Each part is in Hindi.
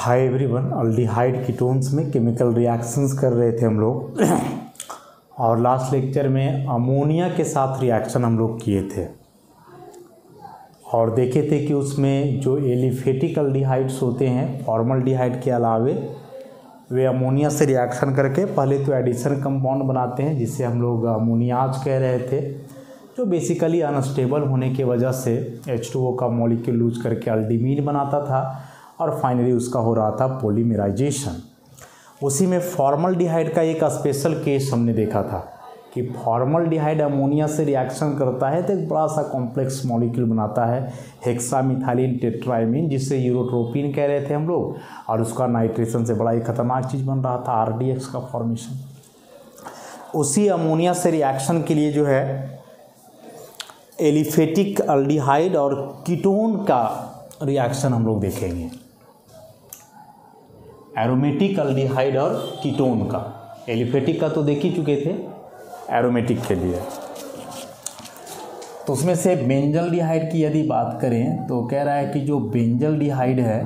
हाय एवरीवन, अल्डिहाइड कीटोन्स में केमिकल रिएक्शंस कर रहे थे हम लोग और लास्ट लेक्चर में अमोनिया के साथ रिएक्शन हम लोग किए थे और देखे थे कि उसमें जो एलिफेटिक अल्डिहाइड्स होते हैं फॉर्मल्डिहाइड के अलावे वे अमोनिया से रिएक्शन करके पहले तो एडिशन कंपाउंड बनाते हैं जिसे हम लोग अमोनियाज कह रहे थे, जो बेसिकली अनस्टेबल होने की वजह से H2O का मॉलिक्यूल लूज करके अल्डिमीन बनाता था और फाइनली उसका हो रहा था पॉलीमराइजेशन। उसी में फॉर्मल्डिहाइड का एक स्पेशल केस हमने देखा था कि फॉर्मल्डिहाइड अमोनिया से रिएक्शन करता है तो एक बड़ा सा कॉम्प्लेक्स मॉलिक्यूल बनाता है हेक्सामिथाइलिन टेट्राइमीन, जिसे यूरोट्रोपिन कह रहे थे हम लोग, और उसका नाइट्रेशन से बड़ा ही खतरनाक चीज़ बन रहा था RDX का फॉर्मेशन। उसी अमोनिया से रिएक्शन के लिए जो है एलिफेटिक अल्डिहाइड और कीटोन का रिएक्शन हम लोग देखेंगे, एरोमेटिक अल्डिहाइड और कीटोन का। एलिफेटिक का तो देख ही चुके थे, एरोमेटिक के लिए तो उसमें से बेंजल्डिहाइड की यदि बात करें तो कह रहा है कि जो बेंजल्डिहाइड है,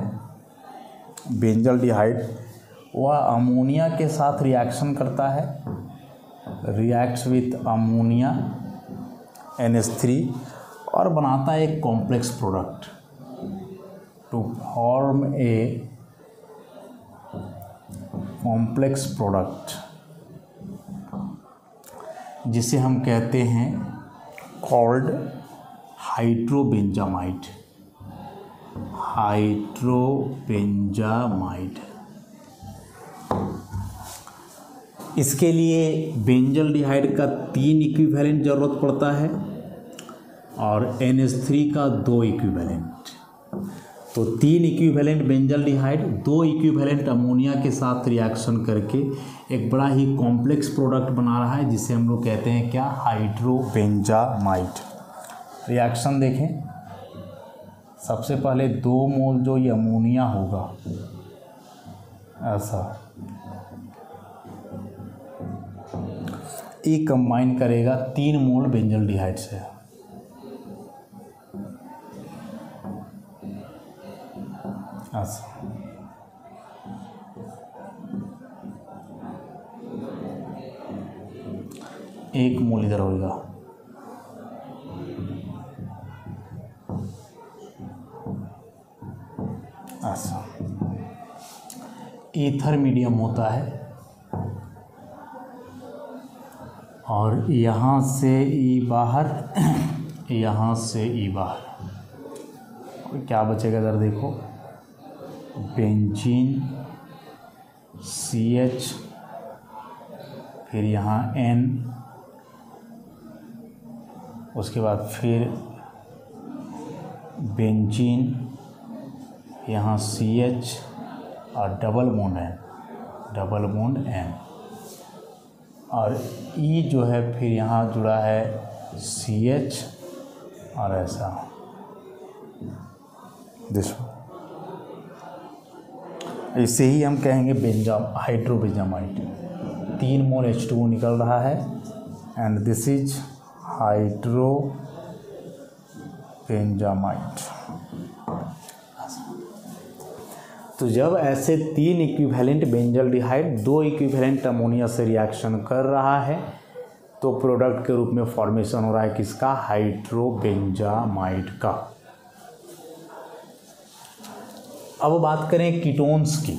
बेंजल्डिहाइड वह अमोनिया के साथ रिएक्शन करता है, रिएक्ट्स विथ अमोनिया NH3 और बनाता है एक complex product to form a complex product जिसे हम कहते हैं कॉल्ड हाइड्रोबेंजामाइड। हाइड्रोबेंजामाइड इसके लिए बेंजल्डिहाइड का 3 इक्विवेलेंट ज़रूरत पड़ता है और NH3 का 2 इक्विवेलेंट। तो 3 इक्विवेलेंट बेंजल्डिहाइड 2 इक्विवेलेंट अमोनिया के साथ रिएक्शन करके एक बड़ा ही कॉम्प्लेक्स प्रोडक्ट बना रहा है जिसे हम लोग कहते हैं क्या, हाइड्रोबेंजामाइड। रिएक्शन देखें, सबसे पहले 2 मोल जो ये अमोनिया होगा ऐसा ये कंबाइन करेगा 3 मोल बेंजल्डिहाइड से। ऐसा 1 मोल इधर होगा, ऐसा ईथर मीडियम होता है और यहाँ से ई बाहर, यहाँ से ई बाहर, और क्या बचेगा इधर देखो, बेंजीन CH, फिर यहाँ N, उसके बाद फिर बेंजीन, यहाँ CH और डबल बॉन्ड N और E जो है फिर यहाँ जुड़ा है CH और ऐसा इसे ही हम कहेंगे हाइड्रोबेंजामाइड। 3 मोल H2O निकल रहा है एंड दिस इज हाइड्रोबेंजामाइड। तो जब ऐसे 3 इक्विवेलेंट बेंजल्डिहाइड 2 इक्विवेलेंट अमोनिया से रिएक्शन कर रहा है तो प्रोडक्ट के रूप में फॉर्मेशन हो रहा है किसका, हाइड्रोबेंजामाइड का। अब बात करें कीटोन्स की,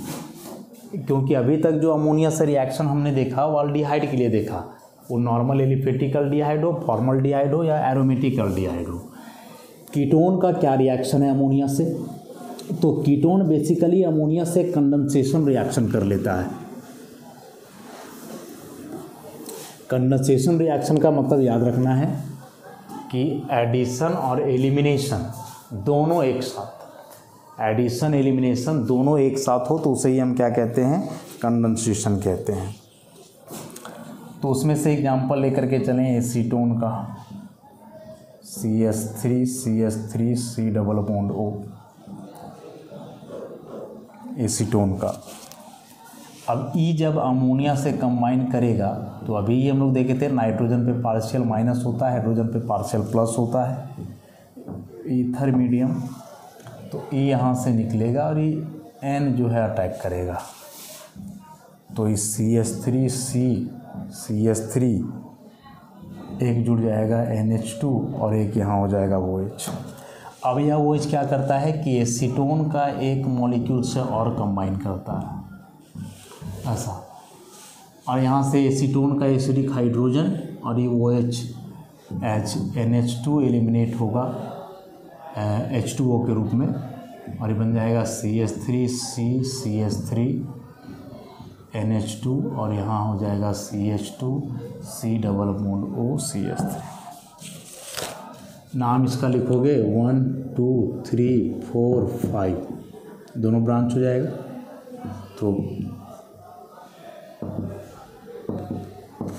क्योंकि अभी तक जो अमोनिया से रिएक्शन हमने देखा वो अल्डिहाइड के लिए देखा, वो नॉर्मल एलिफेटिक अल्डिहाइड हो, फॉर्मल्डिहाइड हो या एरोमेटिक अल्डिहाइड हो। कीटोन का क्या रिएक्शन है अमोनिया से, तो कीटोन बेसिकली अमोनिया से कंडेंसेशन रिएक्शन कर लेता है। कंडेंसेशन रिएक्शन का मतलब याद रखना है कि एडिशन और एलिमिनेशन दोनों एक साथ, एडिशन एलिमिनेशन दोनों एक साथ हो तो उसे ही हम क्या कहते हैं, कंडेंसेशन कहते हैं। तो उसमें से एग्जांपल लेकर के चलें एसीटोन का, CH3 C double bond O, acetone का। अब E जब अमोनिया से कंबाइन करेगा तो अभी ये हम लोग देखे थे नाइट्रोजन पे पार्शियल माइनस होता है, हाइड्रोजन पे पार्शियल प्लस होता है, ईथर मीडियम, तो E यहाँ से निकलेगा और ये N जो है अटैक करेगा, तो इस CH3 एक जुड़ जाएगा NH2 और एक यहाँ हो जाएगा OH। अब यह OH क्या करता है कि एसीटोन का एक मॉलिक्यूल से और कंबाइन करता है ऐसा, और यहाँ से एसीटोन का एसिडिक हाइड्रोजन और ये OH NH2 एलिमिनेट होगा H2O के रूप में, और ये बन जाएगा CH3 NH2 और यहाँ हो जाएगा CH2 C⋯O CH3। नाम इसका लिखोगे 1 2 3 4 5, दोनों ब्रांच हो जाएगा। तो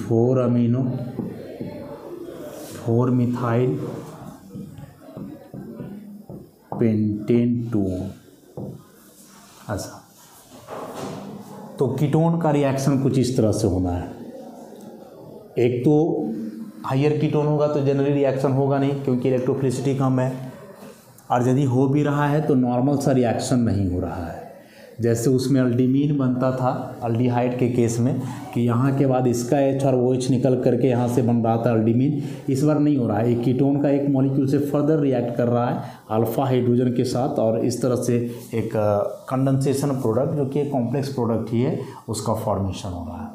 4 अमीनो 4 मिथाइल पेंटेन 2 ऐसा। तो कीटोन का रिएक्शन कुछ इस तरह से होना है। एक तो हायर कीटोन होगा तो जनरली रिएक्शन होगा नहीं क्योंकि इलेक्ट्रोफिलिसिटी कम है, और यदि हो भी रहा है तो नॉर्मल सा रिएक्शन नहीं हो रहा है। जैसे उसमें अल्डीमीन बनता था अल्डिहाइड के केस में कि यहाँ के बाद इसका H और OH निकल करके यहाँ से बन रहा था अल्डीमीन, इस बार नहीं हो रहा है। एक कीटोन का एक मॉलिक्यूल से फर्दर रिएक्ट कर रहा है अल्फा हाइड्रोजन के साथ, और इस तरह से एक कंडेंसेशन प्रोडक्ट जो कि एक कॉम्प्लेक्स प्रोडक्ट ही है उसका फॉर्मेशन हो रहा है।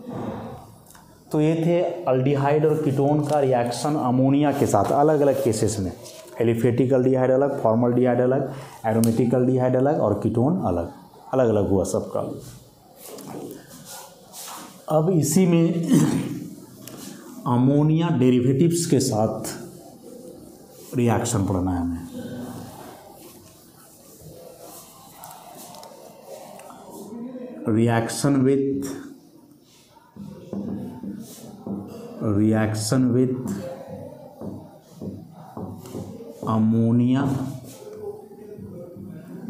तो ये थे अल्डिहाइड और कीटोन का रिएक्शन अमोनिया के साथ अलग अलग केसेस में। एलिफेटिक अल्डिहाइड अलग, फॉर्मल्डिहाइड अलग, एरोमेटिक अल्डिहाइड अलग और कीटोन अलग अलग अलग हुआ सबका। अब इसी में अमोनिया डेरिवेटिव्स के साथ रिएक्शन पढ़ना है हमें। Reaction with ammonia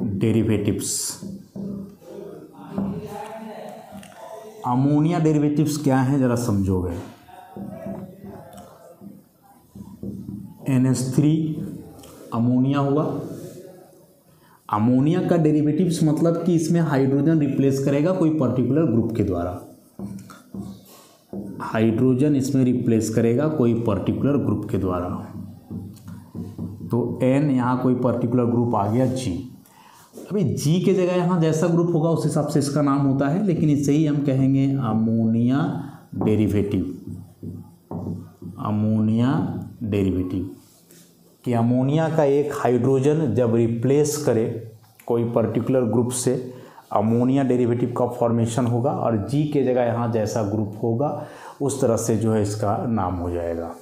derivatives. Ammonia derivatives क्या हैं जरा समझोगे। NH3 अमोनिया हुआ। अमोनिया का डेरिवेटिव्स मतलब कि इसमें हाइड्रोजन रिप्लेस करेगा कोई पर्टिकुलर ग्रुप के द्वारा। हाइड्रोजन इसमें रिप्लेस करेगा कोई पर्टिकुलर ग्रुप के द्वारा। तो N यहाँ कोई पर्टिकुलर ग्रुप आ गया G। अभी G के जगह यहाँ जैसा ग्रुप होगा उस हिसाब से इसका नाम होता है, लेकिन इसे ही हम कहेंगे अमोनिया डेरिवेटिव। अमोनिया डेरिवेटिव कि अमोनिया का एक हाइड्रोजन जब रिप्लेस करे कोई पर्टिकुलर ग्रुप से अमोनिया डेरिवेटिव का फॉर्मेशन होगा, और G के जगह यहाँ जैसा ग्रुप होगा उस तरह से जो है इसका नाम हो जाएगा।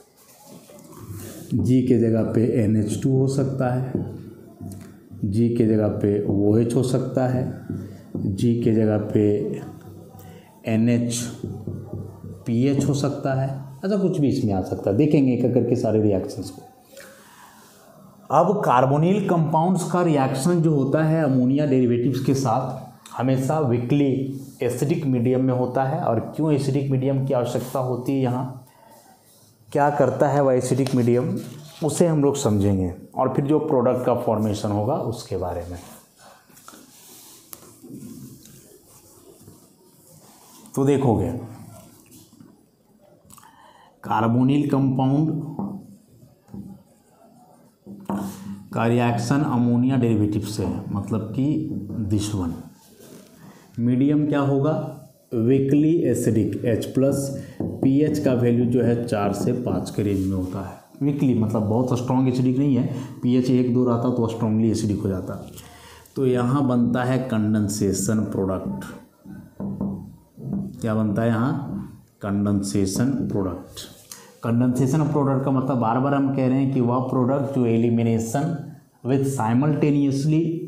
G के जगह पे NH2 हो सकता है, G के जगह पे OH हो सकता है, G के जगह पे NHPH हो सकता है, ऐसा कुछ भी इसमें आ सकता है। देखेंगे एक एक करके सारे रिएक्शंस को। अब कार्बोनिल कंपाउंड्स का रिएक्शन जो होता है अमोनिया डेरिवेटिव्स के साथ हमेशा वीकली एसिडिक मीडियम में होता है। और क्यों एसिडिक मीडियम की आवश्यकता होती है, यहाँ क्या करता है वह एसिडिक मीडियम, उसे हम लोग समझेंगे, और फिर जो प्रोडक्ट का फॉर्मेशन होगा उसके बारे में। तो देखोगे कार्बोनिल कंपाउंड का रिएक्शन अमोनिया डेरिवेटिव से है, मतलब कि दिस वन। मीडियम क्या होगा, वीकली एसिडिक H+, pH का वैल्यू जो है 4 से 5 के रेंज में होता है। वीकली मतलब बहुत स्ट्रॉन्ग एसिडिक नहीं है, pH 1-2 रहता तो स्ट्रांगली एसिडिक हो जाता। तो यहाँ बनता है कंडेंसेशन प्रोडक्ट। क्या बनता है यहाँ, कंडेंसेशन प्रोडक्ट। कंडेंसेशन प्रोडक्ट का मतलब बार बार हम कह रहे हैं कि वह प्रोडक्ट जो एलिमिनेशन विथ साइमल्टेनियसली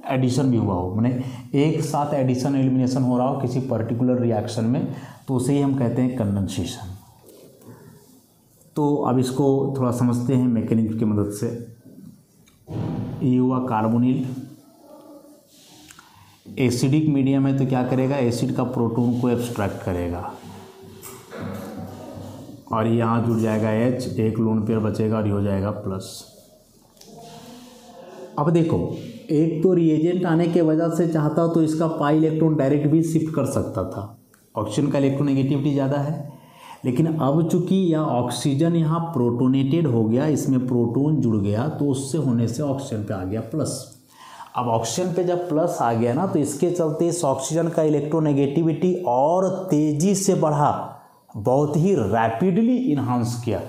एडिशन भी हुआ हो, माने एक साथ एडिशन एलिमिनेशन हो रहा हो किसी पर्टिकुलर रिएक्शन में, तो उसे ही हम कहते हैं कंडेंसेशन। तो अब इसको थोड़ा समझते हैं मैकेनिज्म की मदद से। ये हुआ कार्बोनिल, एसिडिक मीडियम है तो क्या करेगा, एसिड का प्रोटॉन को एब्स्ट्रैक्ट करेगा और यहाँ जुड़ जाएगा H, एक लोन पेयर बचेगा और ये हो जाएगा प्लस। अब देखो एक तो रिएजेंट आने के वजह से चाहता तो इसका पाई इलेक्ट्रॉन डायरेक्ट भी शिफ्ट कर सकता था, ऑक्सीजन का इलेक्ट्रोनेगेटिविटी ज़्यादा है। लेकिन अब चूंकि यह ऑक्सीजन यहाँ प्रोटोनेटेड हो गया, इसमें प्रोटॉन जुड़ गया, तो उससे होने से ऑक्सीजन पे आ गया प्लस। अब ऑक्सीजन पे जब प्लस आ गया ना, तो इसके चलते इस ऑक्सीजन का इलेक्ट्रोनेगेटिविटी और तेज़ी से बढ़ा, बहुत ही रैपिडली इन्हांस किया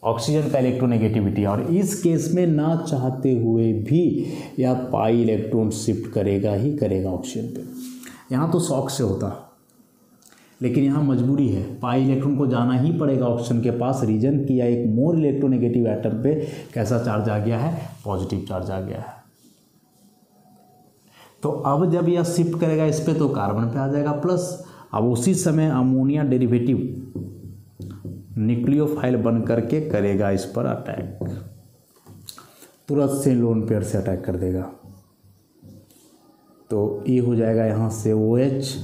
ऑक्सीजन का इलेक्ट्रोनेगेटिविटी। और इस केस में ना चाहते हुए भी यह पाई इलेक्ट्रॉन शिफ्ट करेगा ही करेगा ऑक्सीजन पे। यहाँ तो शॉक से होता, लेकिन यहाँ मजबूरी है, पाई इलेक्ट्रॉन को जाना ही पड़ेगा ऑक्सीजन के पास। रीजन किया एक मोर इलेक्ट्रोनेगेटिव एटम पे कैसा चार्ज आ गया है, पॉजिटिव चार्ज आ गया है। तो अब जब यह शिफ्ट करेगा इस पे, तो कार्बन पे आ जाएगा प्लस। अब उसी समय अमोनिया डेरिवेटिव न्यूक्लियोफाइल बन करके करेगा इस पर अटैक, तुरंत से लोन पेयर से अटैक कर देगा। तो ये हो जाएगा यहाँ से OH,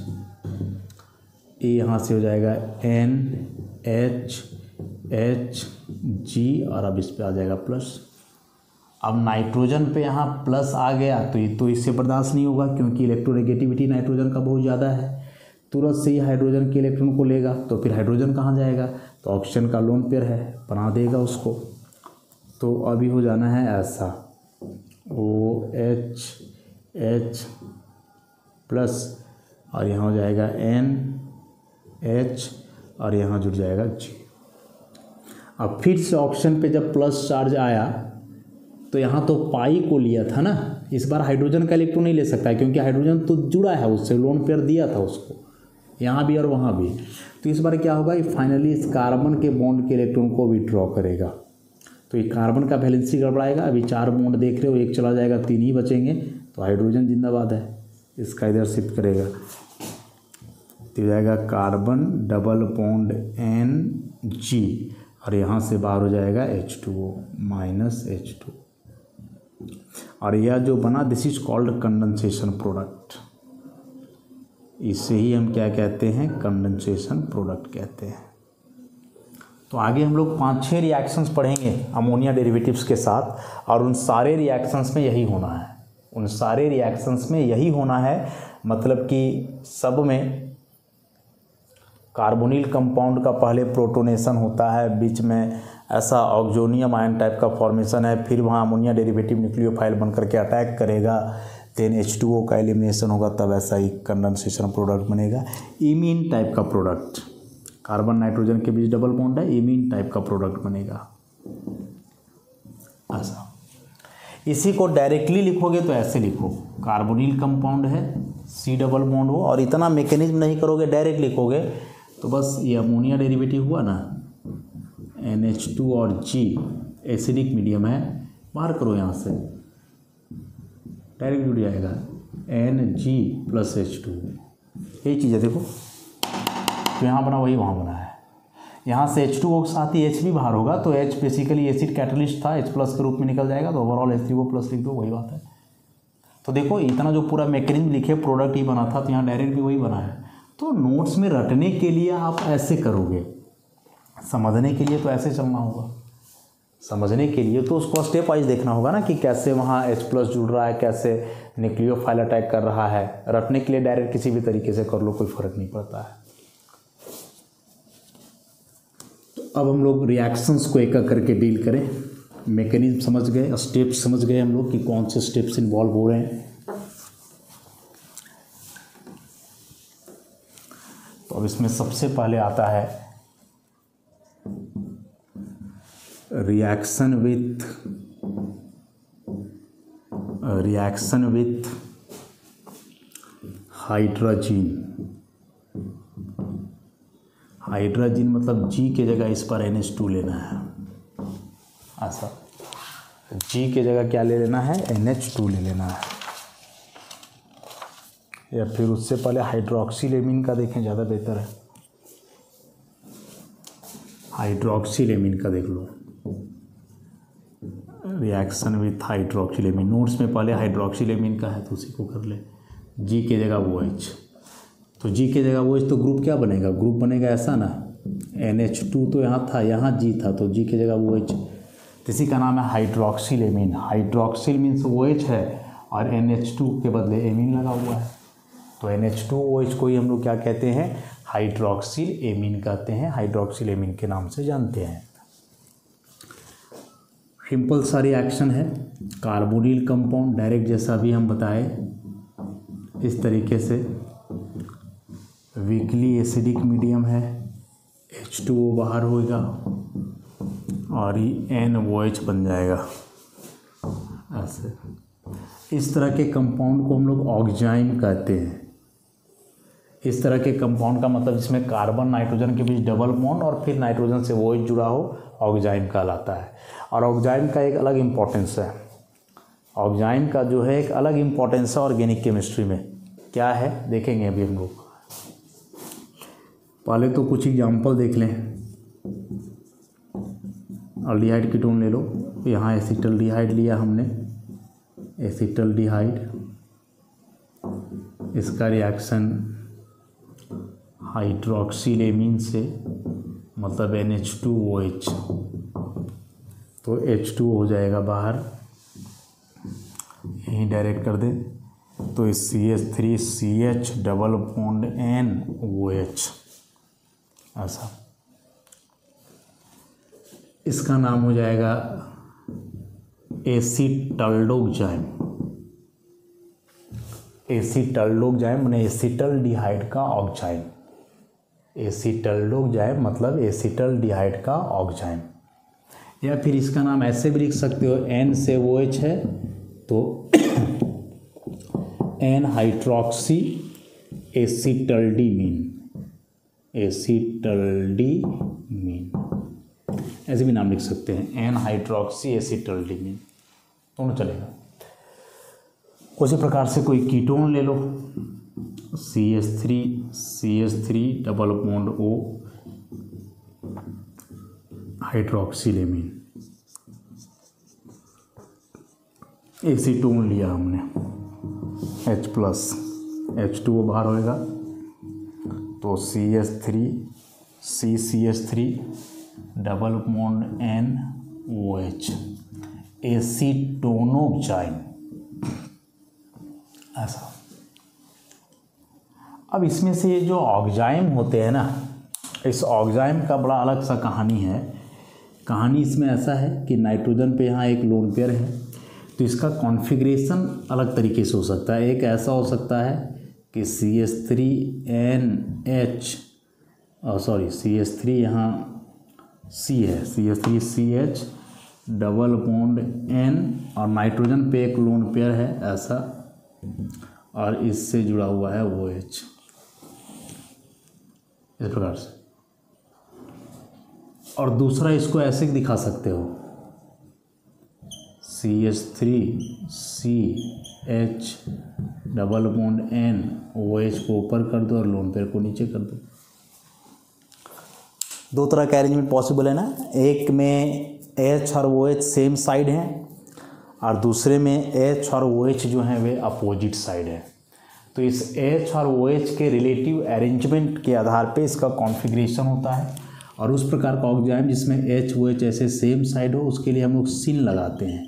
ये यहाँ से हो जाएगा NHHG, और अब इस पे आ जाएगा प्लस। अब नाइट्रोजन पे यहाँ प्लस आ गया, तो ये तो इससे बर्दाश्त नहीं होगा, क्योंकि इलेक्ट्रोनेगेटिविटी नाइट्रोजन का बहुत ज़्यादा है। तुरंत से ही हाइड्रोजन के इलेक्ट्रॉन को लेगा, तो फिर हाइड्रोजन कहाँ जाएगा, तो ऑक्सीजन का लोन पेयर है, बना देगा उसको। तो अभी हो जाना है ऐसा OH प्लस, और यहाँ हो जाएगा NH, और यहाँ जुड़ जाएगा G। अब फिर से ऑक्सीजन पे जब प्लस चार्ज आया, तो यहाँ तो पाई को लिया था ना, इस बार हाइड्रोजन का इलेक्ट्रॉन नहीं ले सकता है, क्योंकि हाइड्रोजन तो जुड़ा है उससे, लोन पेयर दिया था उसको, यहाँ भी और वहाँ भी। तो इस बार क्या होगा, ये फाइनली इस कार्बन के बॉन्ड के इलेक्ट्रॉन को विड्रॉ करेगा। तो ये कार्बन का वैलेंसी गड़बड़ाएगा। अभी 4 बॉन्ड देख रहे हो, एक चला जाएगा, 3 ही बचेंगे, तो हाइड्रोजन जिंदाबाद है, इसका इधर शिफ्ट करेगा, तो जाएगा कार्बन डबल बॉन्ड NG, और यहाँ से बाहर हो जाएगा H2O माइनस H2। और यह जो बना, this is called condensation product. इसे ही हम क्या कहते हैं, कंडेंसेशन प्रोडक्ट कहते हैं। तो आगे हम लोग 5-6 रिएक्शंस पढ़ेंगे अमोनिया डेरिवेटिव्स के साथ, और उन सारे रिएक्शंस में यही होना है, उन सारे रिएक्शंस में यही होना है, मतलब कि सब में कार्बोनिल कंपाउंड का पहले प्रोटोनेशन होता है, बीच में ऐसा ऑक्सोनियम आयन टाइप का फॉर्मेशन है, फिर वहाँ अमोनिया डेरिवेटिव न्यूक्लियोफाइल बन करके अटैक करेगा, देन H2O का एलिमिनेशन होगा, तब ऐसा ही कंडेंसेशन प्रोडक्ट बनेगा। इमीन टाइप का प्रोडक्ट, कार्बन नाइट्रोजन के बीच डबल बॉन्ड है, इमीन टाइप का प्रोडक्ट बनेगा ऐसा। इसी को डायरेक्टली लिखोगे तो ऐसे लिखो, कार्बोनिल कंपाउंड है, C डबल बॉन्ड हो, और इतना मैकेनिज्म नहीं करोगे, डायरेक्ट लिखोगे तो बस ये अमोनिया डेरिवेटिव हुआ ना, NH2 और G एसिडिक मीडियम है, बाहर करो यहाँ से, डायरेक्ट जुड़ जाएगा NG प्लस H2, यही चीज़ है देखो। तो यहाँ बना वही वहाँ बना है, यहाँ से H2O के साथ ही H भी बाहर होगा, तो H बेसिकली एसिड कैटलिस्ट था, H प्लस के रूप में निकल जाएगा, तो ओवरऑल H3O प्लस लिख दो, वही बात है। तो देखो इतना जो पूरा मैकेनिज्म लिखे, प्रोडक्ट ही बना था, तो यहाँ डायरेक्ट भी वही बना है। तो नोट्स में रटने के लिए आप ऐसे करोगे, समझने के लिए तो ऐसे चलना होगा, समझने के लिए तो उसको स्टेप वाइज देखना होगा ना, कि कैसे वहाँ H प्लस जुड़ रहा है, कैसे न्यूक्लियोफाइल अटैक कर रहा है। रटने के लिए डायरेक्ट किसी भी तरीके से कर लो, कोई फ़र्क नहीं पड़ता है। तो अब हम लोग रिएक्शंस को एक एक करके डील करें, मैकेनिज्म समझ गए, स्टेप्स समझ गए हम लोग कि कौन से स्टेप्स इन्वॉल्व हो रहे हैं। तो अब इसमें सबसे पहले आता है रिएक्शन विथ हाइड्रोजन। हाइड्रोजन मतलब G के जगह इस पर NH2 लेना है, ऐसा। G के जगह क्या ले लेना है, NH2 ले लेना है, या फिर उससे पहले हाइड्रोक्सिलेमिन का देखें, ज़्यादा बेहतर है। हाइड्रोक्सिलेमिन का देख लो, रिएक्शन विथ हाइड्रोक्सिलेमिन। नोट्स में पहले हाइड्रोक्सिलेमिन का है, तो उसी को कर ले। G के जगह OH, तो G के जगह OH, तो ग्रुप क्या बनेगा, ग्रुप बनेगा ऐसा ना, NH2 तो यहाँ था, यहाँ G था, तो G के जगह OH, तो इसी का नाम है हाइड्रोक्सिलेमिन। हाइड्रोक्सिल मीन्स OH है, और NH2 के बदले एमीन लगा हुआ है, तो NH2OH को ही हम लोग क्या कहते हैं, हाइड्रोक्सिल एमीन कहते हैं, हाइड्रोक्सिल एमीन के नाम से जानते हैं। सिंपल सा रिएक्शन है, कार्बोनिल कंपाउंड डायरेक्ट जैसा भी हम बताए इस तरीके से, वीकली एसिडिक मीडियम है, H2O बाहर होगा और ये NOH बन जाएगा ऐसे। इस तरह के कंपाउंड को हम लोग ऑक्जाइम कहते हैं। इस तरह के कंपाउंड का मतलब जिसमें कार्बन नाइट्रोजन के बीच डबल बॉन्ड और फिर नाइट्रोजन से OH जुड़ा हो, ऑक्जाइम कहलाता है। और ऑक्जाइम का एक अलग इम्पोर्टेंस है, ऑक्जाइम का जो है एक अलग इम्पोर्टेंस है ऑर्गेनिक केमिस्ट्री में। क्या है देखेंगे अभी हम लोग। पहले तो कुछ एग्जाम्पल देख लें। अल्डिहाइड कीटोन ले लो, यहाँ एसिटल्डिहाइड लिया हमने, एसिटल्डिहाइड, इसका रिएक्शन हाइड्रोक्सिल एमीन से, मतलब NH2OH, तो H2 हो जाएगा बाहर, यहीं डायरेक्ट कर दें तो इस CH3CH डबल बॉन्ड NOH ऐसा। इसका नाम हो जाएगा एसिटल्डोक्साइम। एसिटल्डोक्साइम माने एसिटल्डिहाइड का ऑक्साइम। एसिटल्डोक्साइम मतलब एसिटल्डिहाइड का ऑक्साइम। या फिर इसका नाम ऐसे भी लिख सकते हो, N से OH है तो N हाइड्रोक्सी एसिटल्डीमीन, एसिटल्डीमीन ऐसे भी नाम लिख सकते हैं, N हाइड्रोक्सी एसिटल्डीमीन, दोनों चलेगा। उसी प्रकार से कोई कीटोन ले लो, CH3 double bond O hydroxyl amine, acetone लिया हमने, H प्लस, H2O बाहर होएगा तो CH3 डबल बॉन्ड NOH, एसीटोनोक्साइम ऐसा। अब इसमें से ये जो ऑक्जाइम होते हैं ना, इस ऑक्जाइम का बड़ा अलग सा कहानी है। कहानी इसमें ऐसा है कि नाइट्रोजन पे यहाँ एक लोन पेयर है, तो इसका कॉन्फ़िगरेशन अलग तरीके से हो सकता है। एक ऐसा हो सकता है कि CH3 यहाँ C है, CH3CH डबल बॉन्ड N और नाइट्रोजन पे एक लोन पेयर है ऐसा, और इससे जुड़ा हुआ है OH इस प्रकार से। और दूसरा इसको ऐसे दिखा सकते हो, CH3CH double bond N, OH को ऊपर कर दो और लोन पेयर को नीचे कर दो। दो तरह का अरेंजमेंट पॉसिबल है ना, एक में H और OH सेम साइड हैं और दूसरे में H और OH जो हैं वे अपोजिट साइड है। तो इस H और OH के रिलेटिव अरेंजमेंट के आधार पे इसका कॉन्फ़िगरेशन होता है। और उस प्रकार का ऑक्जाइम जिसमें H OH ऐसे सेम साइड हो, उसके लिए हम लोग सिन लगाते हैं।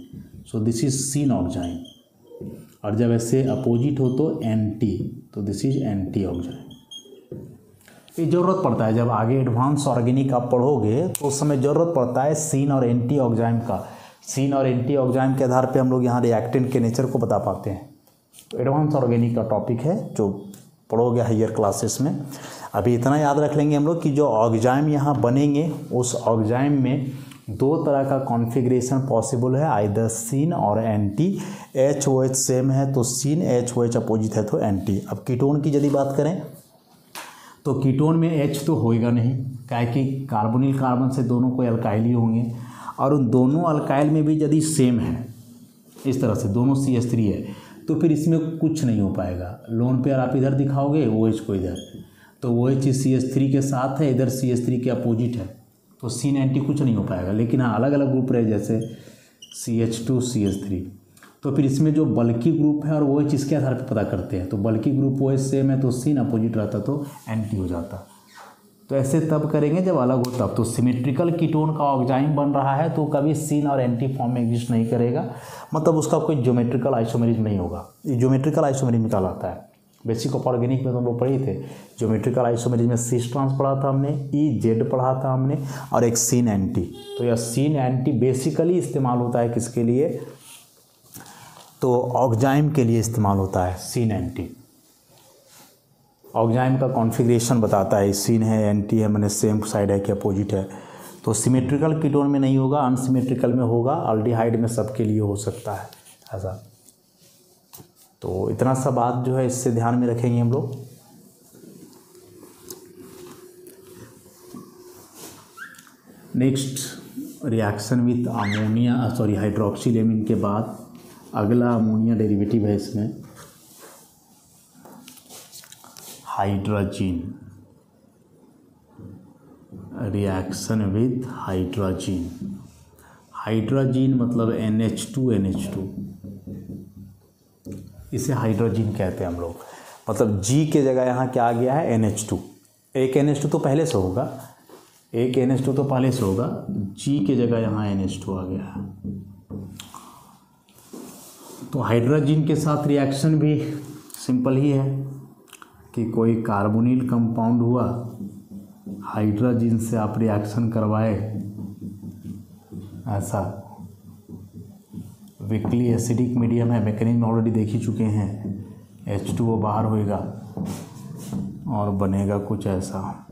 So this is sin oxime. और जब ऐसे अपोजिट हो तो एंटी, तो दिस इज एंटी ऑक्जाइम। ये ज़रूरत पड़ता है जब आगे एडवांस ऑर्गेनिक आप पढ़ोगे तो उस समय ज़रूरत पड़ता है सीन और एंटी ऑक्जाइम का। सीन और एंटी ऑक्जाइम के आधार पे हम लोग यहाँ रिएक्टेंट के नेचर को बता पाते हैं। तो एडवांस ऑर्गेनिक का टॉपिक है जो पढ़ोगे हायर क्लासेस में। अभी इतना याद रख लेंगे हम लोग कि जो ऑक्जाइम यहाँ बनेंगे उस ऑक्जाइम में दो तरह का कॉन्फ़िगरेशन पॉसिबल है, आइदर सीन और एंटी। H OH सेम है तो सीन, H OH अपोजिट है तो एंटी। अब कीटोन की यदि बात करें तो कीटोन में H तो होएगा नहीं, काहे कि कार्बोनिल कार्बन से दोनों को अल्काइल ही होंगे, और उन दोनों अल्काइल में भी यदि सेम है इस तरह से दोनों CH3 है तो फिर इसमें कुछ नहीं हो पाएगा। लोन पेयर आप इधर दिखाओगे, OH को इधर, तो OH CH3 के साथ है, इधर CH3 के अपोजिट है, तो सीन एंटी कुछ नहीं हो पाएगा। लेकिन हाँ अलग अलग ग्रुप रहे जैसे CH2 CH3, तो फिर इसमें जो बल्कि ग्रुप है और OH इसके आधार पर पता करते हैं। तो बल्कि ग्रुप OH सेम है तो सीन अपोजिट रहता तो एंटी हो जाता। तो ऐसे तब करेंगे जब अलग हो तब। तो सिमेट्रिकल कीटोन का ऑक्जाइम बन रहा है तो कभी सिन और एंटी फॉर्म में एग्जिस्ट नहीं करेगा, मतलब उसका कोई ज्योमेट्रिकल आइसोमेरिज्म नहीं होगा। ये ज्योमेट्रिकल आइसोमेरिज्म कहलाता है। बेसिक ऑफ ऑर्गेनिक में तो हम लोग पढ़े थे ज्योमेट्रिकल आइसोमेरिज्म में सिस ट्रांस पढ़ा था हमने, ई जेड पढ़ा था हमने, और एक सिन एंटी। तो यह सिन एंटी बेसिकली इस्तेमाल होता है किसके लिए, तो ऑक्जाइम के लिए इस्तेमाल होता है सिन एंटी। ऑक्जाइम का कॉन्फ़िगरेशन बताता है, सीन है एंटी है, मैंने सेम साइड है कि अपोजिट है। तो सिमेट्रिकल कीटोन में नहीं होगा, अनसिमेट्रिकल में होगा, अल्डिहाइड में सबके लिए हो सकता है ऐसा। तो इतना सा बात जो है इससे ध्यान में रखेंगे हम लोग। नेक्स्ट रिएक्शन विथ अमोनिया हाइड्रोक्सिलेमिन के बाद अगला अमोनिया डेरिवेटिव है इसमें hydrogen. Reaction with hydrogen, hydrogen मतलब NH2 इसे हाइड्रोजन कहते हैं हम लोग। मतलब G के जगह यहाँ क्या आ गया है NH2। एक NH2 तो पहले से होगा, G के जगह यहाँ NH2 आ गया है। तो हाइड्रोजन के साथ रिएक्शन भी सिंपल ही है कि कोई कार्बोनिल कंपाउंड हुआ, हाइड्रोजन से आप रिएक्शन करवाए, ऐसा वीकली एसिडिक मीडियम है, मैकेनिज्म ऑलरेडी देख ही चुके हैं। H2O बाहर होएगा और बनेगा कुछ ऐसा।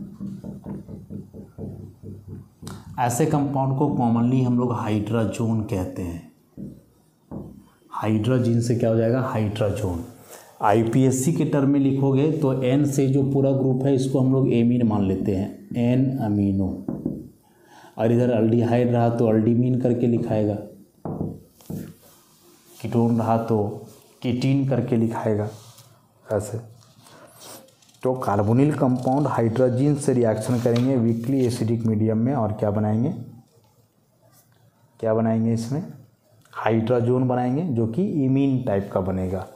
ऐसे कंपाउंड को कॉमनली हम लोग हाइड्रोजोन कहते हैं। हाइड्रोजन से क्या हो जाएगा, हाइड्रोजोन। IPSC के टर्म में लिखोगे तो N से जो पूरा ग्रुप है इसको हम लोग एमीन मान लेते हैं, N अमीनो, और इधर अल्डिहाइड रहा तो अल्डीमीन करके लिखाएगा, कीटोन रहा तो कीटीन करके लिखाएगा ऐसे। तो कार्बोनिल कंपाउंड हाइड्रोजन से रिएक्शन करेंगे वीकली एसिडिक मीडियम में, और क्या बनाएंगे इसमें हाइड्रोजोन बनाएंगे जो कि इमीन टाइप का बनेगा।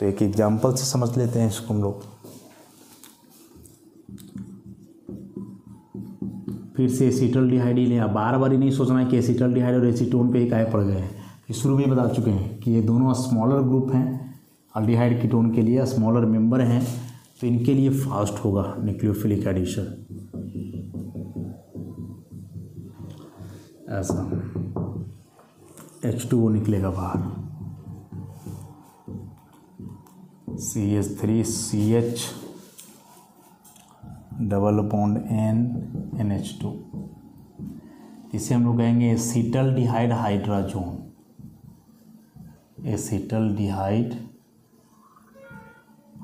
तो एक एग्जांपल से समझ लेते हैं इसको हम लोग। फिर से एसिटल्डिहाइड ही लें, बार बार ही नहीं सोचना है कि एसिटल्डिहाइड और एसीटोन पे ही काहे पड़ गए हैं। शुरू में बता चुके हैं कि ये दोनों स्मॉलर ग्रुप हैं, अल्डिहाइड कीटोन के लिए स्मॉलर मेंबर हैं, तो इनके लिए फास्ट होगा न्यूक्लियोफिलिक एडिशन ऐसा। H2O निकलेगा बाहर, CH3CH double bond N NH2, इसे हम लोग कहेंगे acetaldehyde hydrazone. Acetaldehyde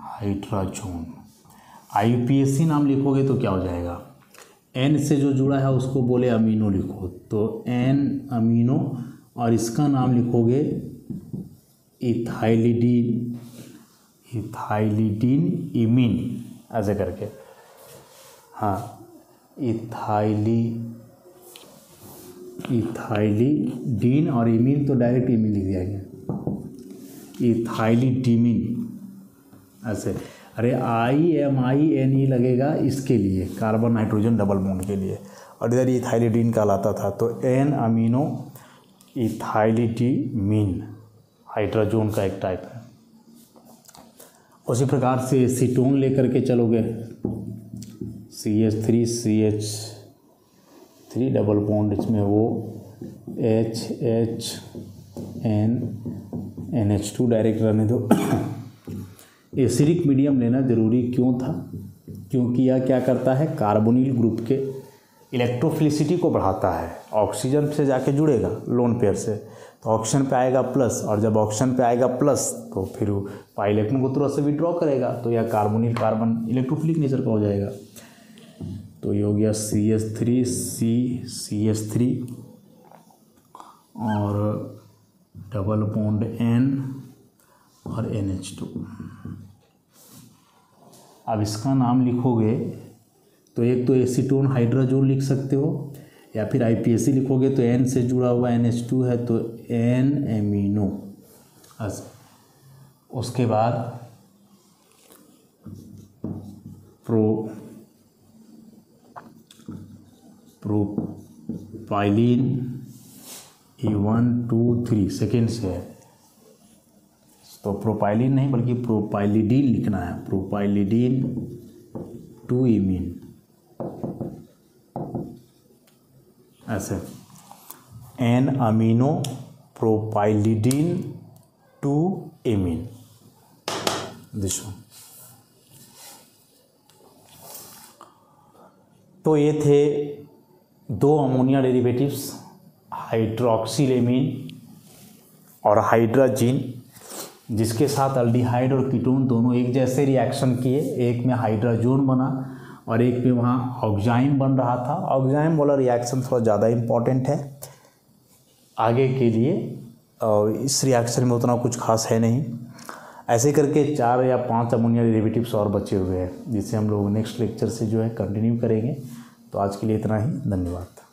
hydrazone. IUPAC नाम लिखोगे तो क्या हो जाएगा, N से जो जुड़ा है उसको बोले अमीनो लिखो, तो N अमीनो, और इसका नाम लिखोगे इथाइलिडीन इमीन ऐसे करके। हाँ, इथाइलिडीन और इमीन तो डायरेक्ट इमीन लिख दिया गया, इथाइलिडीमिन ऐसे। अरे IMINE लगेगा इसके लिए, कार्बन नाइट्रोजन डबल बॉन्ड के लिए, और इधर इथाइलिडीन कहलाता था, तो N अमीनो इथाइलिडीमिन हाइड्रोजोन का एक टाइप है। उसी प्रकार से एसीटोन लेकर के चलोगे, CH3CH3 डबल बॉन्ड, इसमें वो NH2 डायरेक्ट रहने दो। एसिडिक मीडियम लेना ज़रूरी क्यों था, क्योंकि यह क्या करता है, कार्बोनिल ग्रुप के इलेक्ट्रोफिलिसिटी को बढ़ाता है। ऑक्सीजन से जाके जुड़ेगा लोन पेयर से, तो ऑक्सीजन पे आएगा प्लस, और जब ऑक्सीजन पे आएगा प्लस तो फिर पाई इलेक्ट्रॉन को तुरंत से विड्रॉ करेगा, तो यह कार्बोनिल कार्बन इलेक्ट्रोफिलिक नेचर का हो जाएगा। तो ये हो गया CH3 और डबल बॉन्ड N और NH2। अब इसका नाम लिखोगे तो एक तो एसीटोन हाइड्रोजोन लिख सकते हो, या फिर IPAC लिखोगे तो N से जुड़ा हुआ NH2 है तो N एमिनो। उसके बाद प्रोपाइलिन E123 सेकेंड से है, तो प्रोपाइलिन नहीं बल्कि प्रोपाइलिडीन लिखना है, प्रोपाइलिडीन 2 इमीन ऐसे, N amino propylidene 2 imine this one. तो ये थे 2 अमोनिया डेरिवेटिव्स, हाइड्रोक्सिलेमीन और हाइड्राजीन, जिसके साथ अल्डिहाइड और कीटोन दोनों एक जैसे रिएक्शन किए, एक में हाइड्राजोन बना और एक में वहाँ ऑक्जाइम बन रहा था। ऑक्जाइम वाला रिएक्शन थोड़ा ज़्यादा इम्पॉर्टेंट है आगे के लिए, और इस रिएक्शन में उतना कुछ खास है नहीं। ऐसे करके 4 या 5 अमोनिया डेरिवेटिव्स और बचे हुए हैं, जिसे हम लोग नेक्स्ट लेक्चर से जो है कंटिन्यू करेंगे। तो आज के लिए इतना ही, धन्यवाद।